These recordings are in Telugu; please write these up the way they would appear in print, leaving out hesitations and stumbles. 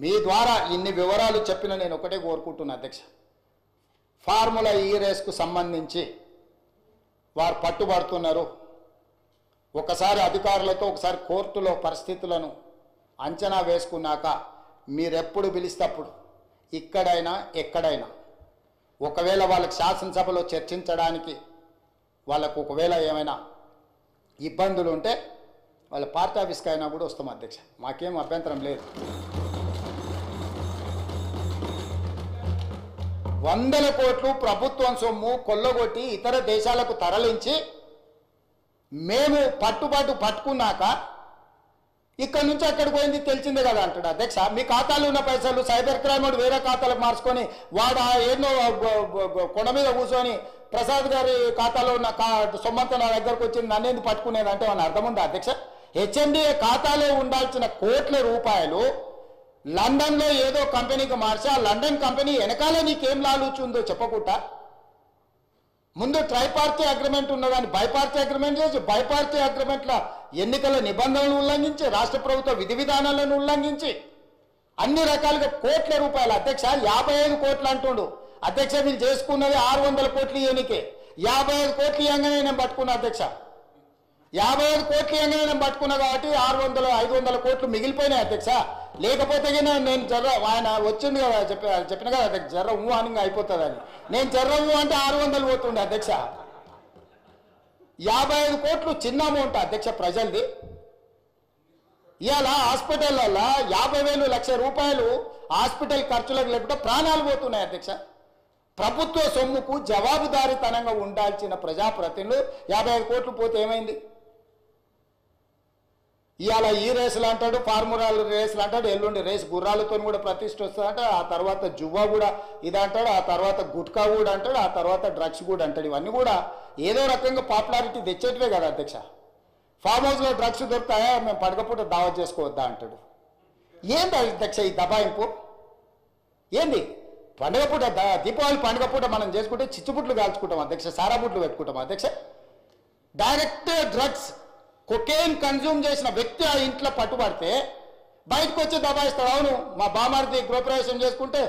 మీ ద్వారా ఇన్ని వివరాలు చెప్పిన నేను ఒకటే కోరుకుంటున్నా అధ్యక్ష, ఫార్ములా ఈ రేస్కు సంబంధించి వారు పట్టుబడుతున్నారు. ఒకసారి అధికారులతో ఒకసారి కోర్టులో పరిస్థితులను అంచనా వేసుకున్నాక మీరెప్పుడు పిలిస్తే అప్పుడు ఇక్కడైనా ఎక్కడైనా ఒకవేళ వాళ్ళకి శాసనసభలో చర్చించడానికి వాళ్ళకు ఒకవేళ ఏమైనా ఇబ్బందులు ఉంటే వాళ్ళ పార్టీ ఆఫీస్కి అయినా కూడా వస్తాం అధ్యక్ష, మాకేం అభ్యంతరం లేదు. వందల కోట్లు ప్రభుత్వం సొమ్ము కొల్లగొట్టి ఇతర దేశాలకు తరలించి మేము పట్టుకున్నాక ఇక్కడ నుంచి అక్కడికి పోయింది తెలిసిందే కదా అంటాడు అధ్యక్ష. మీ ఖాతాలో ఉన్న పైసలు సైబర్ క్రైమ్ వాడు వేరే ఖాతాలకు మార్చుకొని వాడు ఎన్నో కొండ మీద కూర్చొని ప్రసాద్ గారి ఖాతాలో ఉన్న సొమ్మంతా నా దగ్గరకు వచ్చింది, నన్నేంది పట్టుకునేది అంటే మన అర్థం ఉందా అధ్యక్ష? హెచ్ఎండిఏ ఖాతాలో ఉండాల్సిన కోట్ల రూపాయలు లండన్లో ఏదో కంపెనీకి మార్చి ఆ లండన్ కంపెనీ వెనకాల నీకేం లాలూచుందో చెప్పకుండా ముందు ట్రైపార్టీ అగ్రిమెంట్ ఉన్నదాన్ని బైపార్టీ అగ్రిమెంట్ చేసి బైపార్టీ అగ్రిమెంట్ల ఎన్నికల నిబంధనలు ఉల్లంఘించి రాష్ట్ర ప్రభుత్వ విధి విధానాలను ఉల్లంఘించి అన్ని రకాలుగా కోట్ల రూపాయలు అధ్యక్ష 55 కోట్లు అంటుండు అధ్యక్ష. వీళ్ళు చేసుకున్నది 600 కోట్లు ఎన్నికే 55 కోట్లు ఇవ్వగానే నేను పట్టుకున్నా అధ్యక్ష. 55 కోట్లు ఇవ్వగానే నేను పట్టుకున్నా కాబట్టి 500 కోట్లు మిగిలిపోయినాయి అధ్యక్ష. లేకపోతే నేను జర్ర ఆయన వచ్చింది కదా చెప్పిన కదా అధ్యక్ష, జర్ర అని అయిపోతుందని. నేను జర్ర అంటే 600 పోతుండే అధ్యక్ష. 55 కోట్లు చిన్న అమౌంట్ అధ్యక్ష ప్రజలది. ఇవాళ హాస్పిటల్లో 50,000 లక్ష రూపాయలు హాస్పిటల్ ఖర్చులకు లేకుండా ప్రాణాలు పోతున్నాయి అధ్యక్ష. ప్రభుత్వ సొమ్ముకు జవాబుదారీతనంగా ఉండాల్సిన ప్రజాప్రతినిధులు 55 కోట్లు పోతే ఏమైంది? ఇవాళ ఈ రేసులు అంటాడు, ఫార్ములా రేసులు అంటాడు, ఎల్లుండి రేసు గుర్రాలతో కూడా ప్రతిష్ట వస్తుందంట, ఆ తర్వాత జువ్వా కూడా ఇది అంటాడు, ఆ తర్వాత గుట్కా కూడా అంటాడు, ఆ తర్వాత డ్రగ్స్ కూడా అంటాడు. ఇవన్నీ కూడా ఏదో రకంగా పాపులారిటీ తెచ్చేటివే కదా అధ్యక్ష. ఫామ్ హౌస్లో డ్రగ్స్ దొరుకుతాయా, మేము పడకపోతే దావత్ చేసుకోవద్దా అంటాడు. ఏంది అధ్యక్ష ఈ దబాయింపు? ఏంది పండుగ పూట దీపావళి పండుగ పూట మనం చేసుకుంటే చిచ్చుబుట్లు కాల్చుకుంటాం అధ్యక్ష, సారాబుట్లు పెట్టుకుంటాం అధ్యక్ష. డైరెక్ట్ డ్రగ్స్ కొకేన్ కన్జ్యూమ్ చేసిన వ్యక్తి ఆ ఇంట్లో పట్టుబడితే బయటకు వచ్చి దబాయిస్తాడు. అవును మా బామార్ది గృహప్రవేశం చేసుకుంటే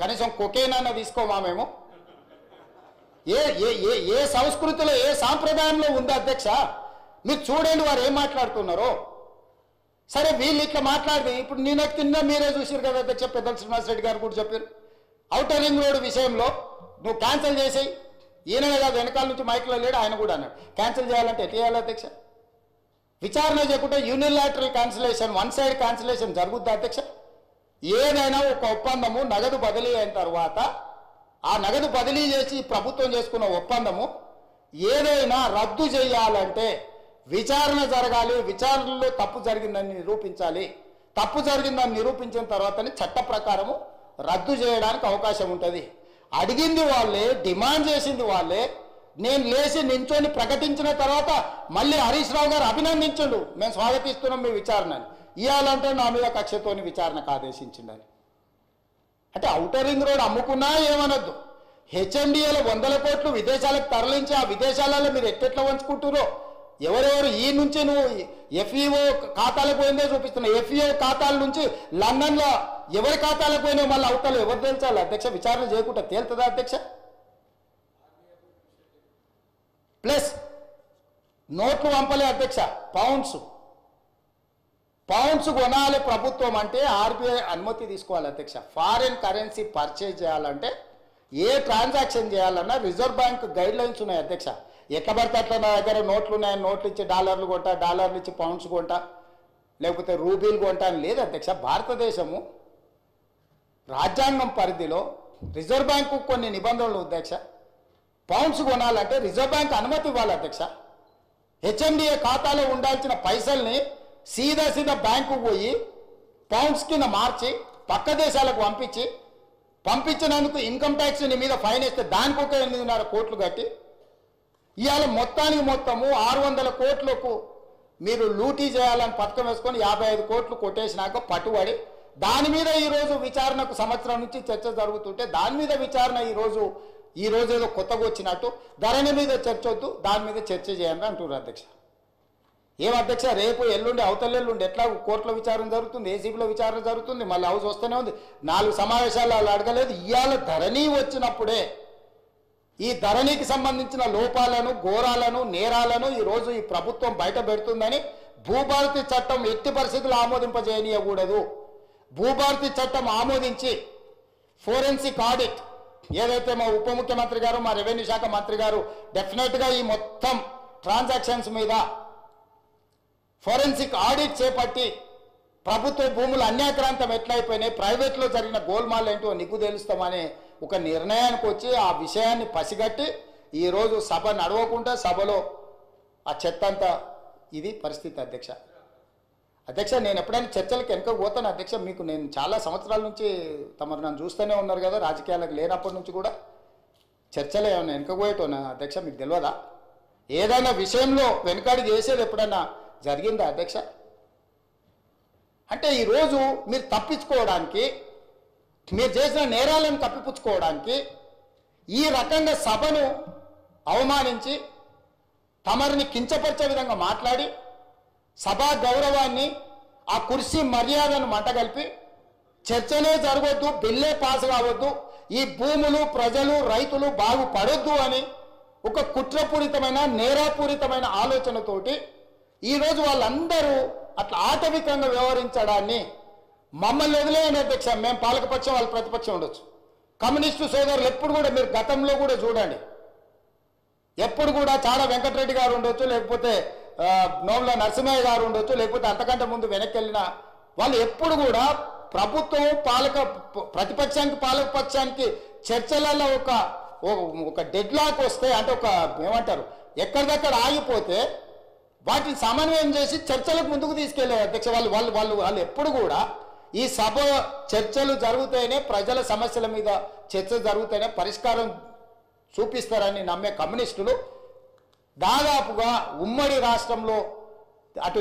కనీసం కొకేన్ అన్న తీసుకోమా మేము? ఏ సంస్కృతిలో ఏ సాంప్రదాయంలో ఉంది అధ్యక్ష? మీరు చూడండి వారు ఏం మాట్లాడుతున్నారో. సరే వీళ్ళు ఇట్లా మాట్లాడి ఇప్పుడు నిన్న మీరే చూసారు కదా అధ్యక్ష, పెద్దల శ్రీనివాసరెడ్డి గారు కూడా చెప్పారు ఔటర్ రింగ్ రోడ్ విషయంలో నువ్వు క్యాన్సిల్ చేసేయి. ఈయన కాదు వెనకాల నుంచి మైక్లో లేడు, ఆయన కూడా అన్నాడు క్యాన్సిల్ చేయాలంటే ఎట్లా చేయాలి అధ్యక్ష? విచారణ చేయకుంటే unilateral cancellation, one side cancellation జరుగుద్ది అధ్యక్ష. ఏదైనా ఒక ఒప్పందము నగదు బదిలీ అయిన తర్వాత ఆ నగదు బదిలీ చేసి ప్రభుత్వం చేసుకున్న ఒప్పందము ఏదైనా రద్దు చేయాలంటే విచారణ జరగాలి, విచారణలో తప్పు జరిగిందని నిరూపించాలి. తప్పు జరిగిందని నిరూపించిన తర్వాతనే చట్ట ప్రకారము రద్దు చేయడానికి అవకాశం ఉంటుంది. అడిగింది వాళ్ళే, డిమాండ్ చేసింది వాళ్ళే. నేను లేచి నించొని ప్రకటించిన తర్వాత మళ్ళీ హరీష్ రావు గారు అభినందించండు, మేము స్వాగతిస్తున్నాం మీ విచారణని. ఇవ్వాలంటే నా మీద కక్షతోని విచారణకు ఆదేశించిండని. అంటే ఔటర్ రింగ్ రోడ్ అమ్ముకున్నా ఏమనొద్దు, హెచ్ఎండిఏలో 100 కోట్లు విదేశాలకు తరలించి ఆ విదేశాలలో మీరు ఎట్టెట్లా వంచుకుంటురో ఎవరెవరు ఈ నుంచి నువ్వు ఎఫ్ఈఓ ఖాతాలకు పోయిందో చూపిస్తున్నావు. ఎఫ్ఈఓ ఖాతాల నుంచి లండన్లో ఎవరి ఖాతాలకు పోయినా మళ్ళీ అవతల ఎవరు తేల్చాలి అధ్యక్ష? విచారణ చేయకుండా తేలుతుందా అధ్యక్ష? ప్లస్ నోట్లు పంపలే అధ్యక్ష, పౌండ్స్ కొనాలి ప్రభుత్వం అంటే ఆర్బీఐ అనుమతి తీసుకోవాలి అధ్యక్ష. ఫారిన్ కరెన్సీ పర్చేజ్ చేయాలంటే ఏ ట్రాన్సాక్షన్ చేయాలన్నా రిజర్వ్ బ్యాంక్ గైడ్ లైన్స్ ఉన్నాయి అధ్యక్ష. ఎట్లా పడితే అట్లా నా దగ్గర నోట్లు ఉన్నాయని నోట్లు ఇచ్చి డాలర్లు కొంటా, డాలర్లు ఇచ్చి పౌండ్స్ కొంటా, లేకపోతే రూబీలు కొంటా అని లేదు అధ్యక్ష. భారతదేశము రాజ్యాంగం పరిధిలో రిజర్వ్ బ్యాంకు కొన్ని నిబంధనలు అధ్యక్ష. పౌండ్స్ కొనాలంటే రిజర్వ్ బ్యాంక్ అనుమతి ఇవ్వాలి అధ్యక్ష. హెచ్ఎండిఏ ఖాతాలో ఉండాల్సిన పైసల్ని సీదా బ్యాంకు పోయి పౌండ్స్ కింద మార్చి పక్క దేశాలకు పంపించినందుకు ఇన్కమ్ ట్యాక్స్ నీ మీద ఫైన్ వేస్తే దానికి ఒక 8.5 కోట్లు కట్టి ఇవాళ మొత్తము 600 కోట్లకు మీరు లూటీ చేయాలని పథకం వేసుకొని 55 కోట్లు కొట్టేసినాక పట్టుబడి దాని మీద ఈరోజు విచారణకు సంవత్సరం నుంచి చర్చ జరుగుతుంటే దాని మీద విచారణ ఈరోజు ఏదో కొత్తగా వచ్చినట్టు ధరణి మీద చర్చ వద్దు, దాని మీద చర్చ చేయండి అంటున్నారు అధ్యక్ష. ఏం అధ్యక్ష, రేపు ఎల్లుండి అవతల ఎల్లుండి ఎట్లా కోర్టులో విచారణ జరుగుతుంది, ఏసీబీలో విచారణ జరుగుతుంది, మళ్ళీ హౌస్ వస్తూనే ఉంది. 4 సమావేశాలు వాళ్ళు అడగలేదు. ఇవాళ ధరణి వచ్చినప్పుడే ఈ ధరణికి సంబంధించిన లోపాలను, ఘోరాలను, నేరాలను ఈరోజు ఈ ప్రభుత్వం బయట పెడుతుందని భూభారతి చట్టం ఎట్టి పరిస్థితులు ఆమోదింపజేయనీయకూడదు. భూభారతి చట్టం ఆమోదించి ఫోరెన్సిక్ ఆడిట్ ఏదైతే మా ఉప ముఖ్యమంత్రి గారు, మా రెవెన్యూ శాఖ మంత్రి గారు డెఫినెట్గా ఈ మొత్తం ట్రాన్సాక్షన్స్ మీద ఫోరెన్సిక్ ఆడిట్ చేపట్టి ప్రభుత్వ భూములు అన్యాక్రాంతం ఎట్లయిపోయినాయి, ప్రైవేట్లో జరిగిన గోల్మాల్ ఏంటో నిగ్గు తెలుస్తామనే ఒక నిర్ణయానికి వచ్చి ఆ విషయాన్ని పసిగట్టి ఈరోజు సభ నడవకుండా సభలో ఆ చెత్త అంతా ఇది పరిస్థితి. అధ్యక్ష నేను ఎప్పుడైనా చర్చలకు వెనక పోతాను అధ్యక్ష. మీకు నేను చాలా సంవత్సరాల నుంచి తమరు నన్ను చూస్తూనే ఉన్నారు కదా, రాజకీయాలకు లేనప్పటి నుంచి కూడా చర్చలు ఏమైనా వెనక పోయేటోనా అధ్యక్ష? మీకు తెలియదా? ఏదైనా విషయంలో వెనకాడి చేసేది ఎప్పుడైనా జరిగిందా అధ్యక్ష? అంటే ఈరోజు మీరు తప్పించుకోవడానికి, మీరు చేసిన నేరాలను కప్పిపుచ్చుకోవడానికి ఈ రకంగా సభను అవమానించి తమరిని కించపరిచే విధంగా మాట్లాడి సభా గౌరవాన్ని, ఆ కుర్చీ మర్యాదను మంటగలిపి చర్చనే జరగొద్దు, బిల్లే పాస్ కావద్దు, ఈ భూములు, ప్రజలు, రైతులు బాగుపడొద్దు అని ఒక కుట్రపూరితమైన, నేరాపూరితమైన ఆలోచనతోటి ఈరోజు వాళ్ళందరూ అట్లా ఆటవికంగా వ్యవహరించడాన్ని మమ్మల్ని వదిలేయండి అధ్యక్ష. మేము పాలకపక్షం, వాళ్ళు ప్రతిపక్షం ఉండొచ్చు. కమ్యూనిస్టు సోదరులు ఎప్పుడు కూడా మీరు గతంలో కూడా చూడండి, ఎప్పుడు కూడా చాడా వెంకటరెడ్డి గారు ఉండొచ్చు, లేకపోతే నోముల నరసింహయ్య గారు ఉండొచ్చు, లేకపోతే అంతకంటే ముందు వెనక్కి వెళ్ళిన వాళ్ళు ఎప్పుడు కూడా ప్రభుత్వం ప్రతిపక్షానికి పాలకపక్షానికి చర్చలలో ఒక డెడ్ లాక్ వస్తే, అంటే ఒక ఏమంటారు ఎక్కడిదక్కడ ఆగిపోతే వాటిని సమన్వయం చేసి చర్చలకు ముందుకు తీసుకెళ్లారు అధ్యక్ష. వాళ్ళు ఎప్పుడు కూడా ఈ సభ చర్చలు జరుగుతాయనే, ప్రజల సమస్యల మీద చర్చ జరుగుతాయనే పరిష్కారం చూపిస్తారని నమ్మే కమ్యూనిస్టులు దాదాపుగా ఉమ్మడి రాష్ట్రంలో అటు